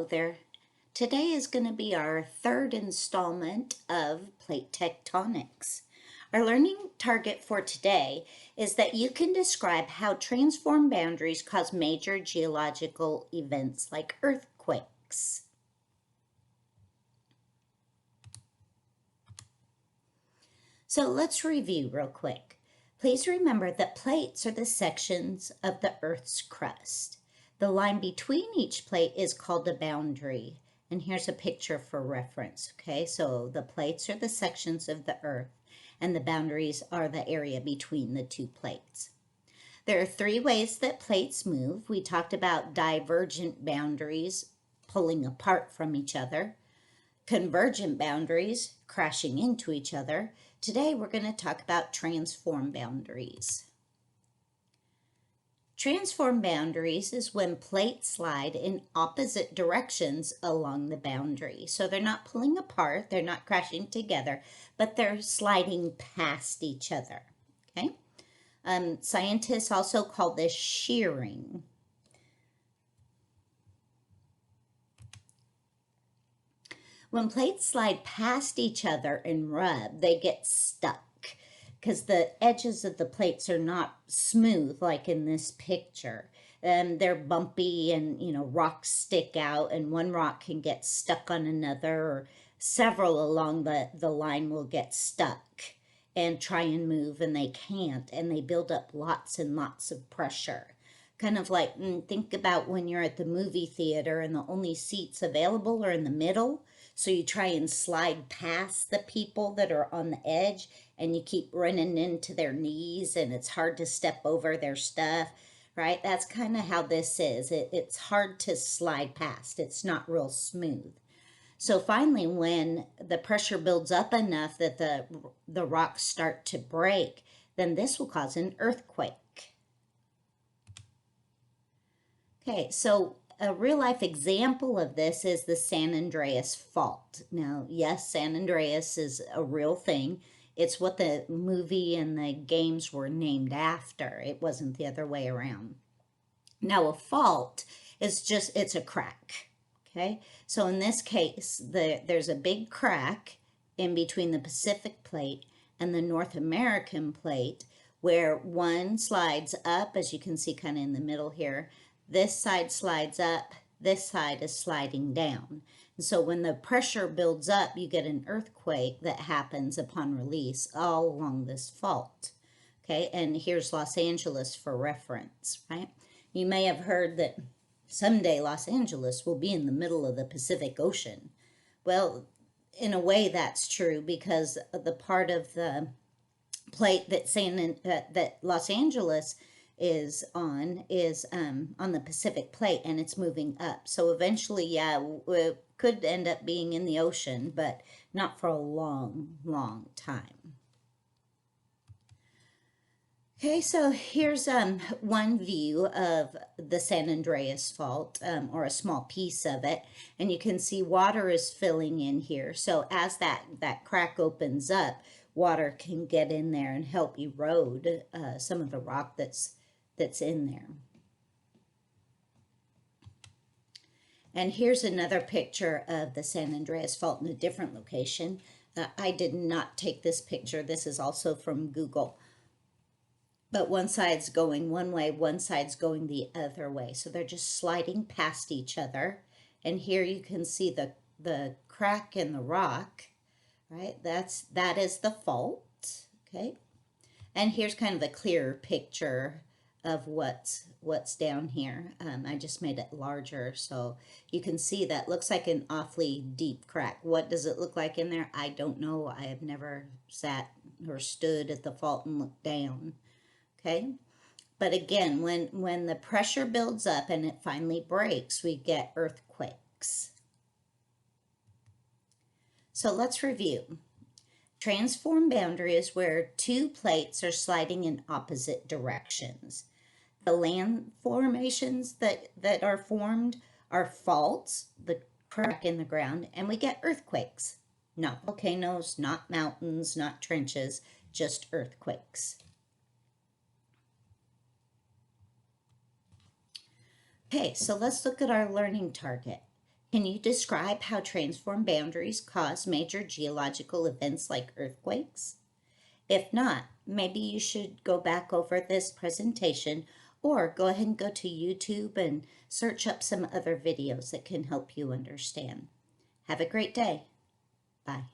Hello there. Today is going to be our third installment of plate tectonics. Our learning target for today is that you can describe how transform boundaries cause major geological events like earthquakes. So let's review real quick. Please remember that plates are the sections of the Earth's crust. The line between each plate is called a boundary. And here's a picture for reference, okay? So the plates are the sections of the Earth, and the boundaries are the area between the two plates. There are three ways that plates move. We talked about divergent boundaries pulling apart from each other, convergent boundaries crashing into each other. Today we're going to talk about transform boundaries. Transform boundaries is when plates slide in opposite directions along the boundary. So they're not pulling apart, they're not crashing together, but they're sliding past each other. Okay. Scientists also call this shearing. When plates slide past each other and rub, they get stuck because the edges of the plates are not smooth like in this picture. They're bumpy and, rocks stick out, and one rock can get stuck on another, or several along the line will get stuck and try and move, and they can't, and they build up lots and lots of pressure. Kind of like, think about when you're at the movie theater and the only seats available are in the middle. So you try and slide past the people that are on the edge, and you keep running into their knees, and it's hard to step over their stuff, right? That's kind of how this is. It's hard to slide past. It's not real smooth. So finally, when the pressure builds up enough that the rocks start to break, then this will cause an earthquake. Okay, so a real life example of this is the San Andreas Fault. Now, yes, San Andreas is a real thing. It's what the movie and the games were named after. It wasn't the other way around. Now, a fault is it's a crack. Okay, so in this case, there's a big crack in between the Pacific plate and the North American plate, where one slides up, as you can see kind of in the middle here. This side slides up, this side is sliding down. And so when the pressure builds up, you get an earthquake that happens upon release all along this fault. Okay, and here's Los Angeles for reference, right? You may have heard that someday Los Angeles will be in the middle of the Pacific Ocean. Well, in a way that's true, because the part of the plate that Los Angeles is on the Pacific plate, and it's moving up. So eventually, yeah, it could end up being in the ocean, but not for a long, long time. Okay, so here's one view of the San Andreas Fault, or a small piece of it, and you can see water is filling in here. So as that crack opens up, water can get in there and help erode some of the rock that's in there. And here's another picture of the San Andreas Fault in a different location. I did not take this picture. This is also from Google. But one side's going one way, one side's going the other way. So they're just sliding past each other. And here you can see the crack in the rock, right? That is the fault, okay? And here's kind of a clearer picture of what's down here. I just made it larger so you can see that looks like an awfully deep crack. What does it look like in there? I don't know. I have never sat or stood at the fault and looked down. Okay, but again, when the pressure builds up and it finally breaks, we get earthquakes. So let's review. Transform boundary is where two plates are sliding in opposite directions. The land formations that are formed are faults, the crack in the ground, and we get earthquakes. Not volcanoes, not mountains, not trenches, just earthquakes. Okay, so let's look at our learning target. Can you describe how transform boundaries cause major geological events like earthquakes? If not, maybe you should go back over this presentation or go ahead and go to YouTube and search up some other videos that can help you understand. Have a great day. Bye.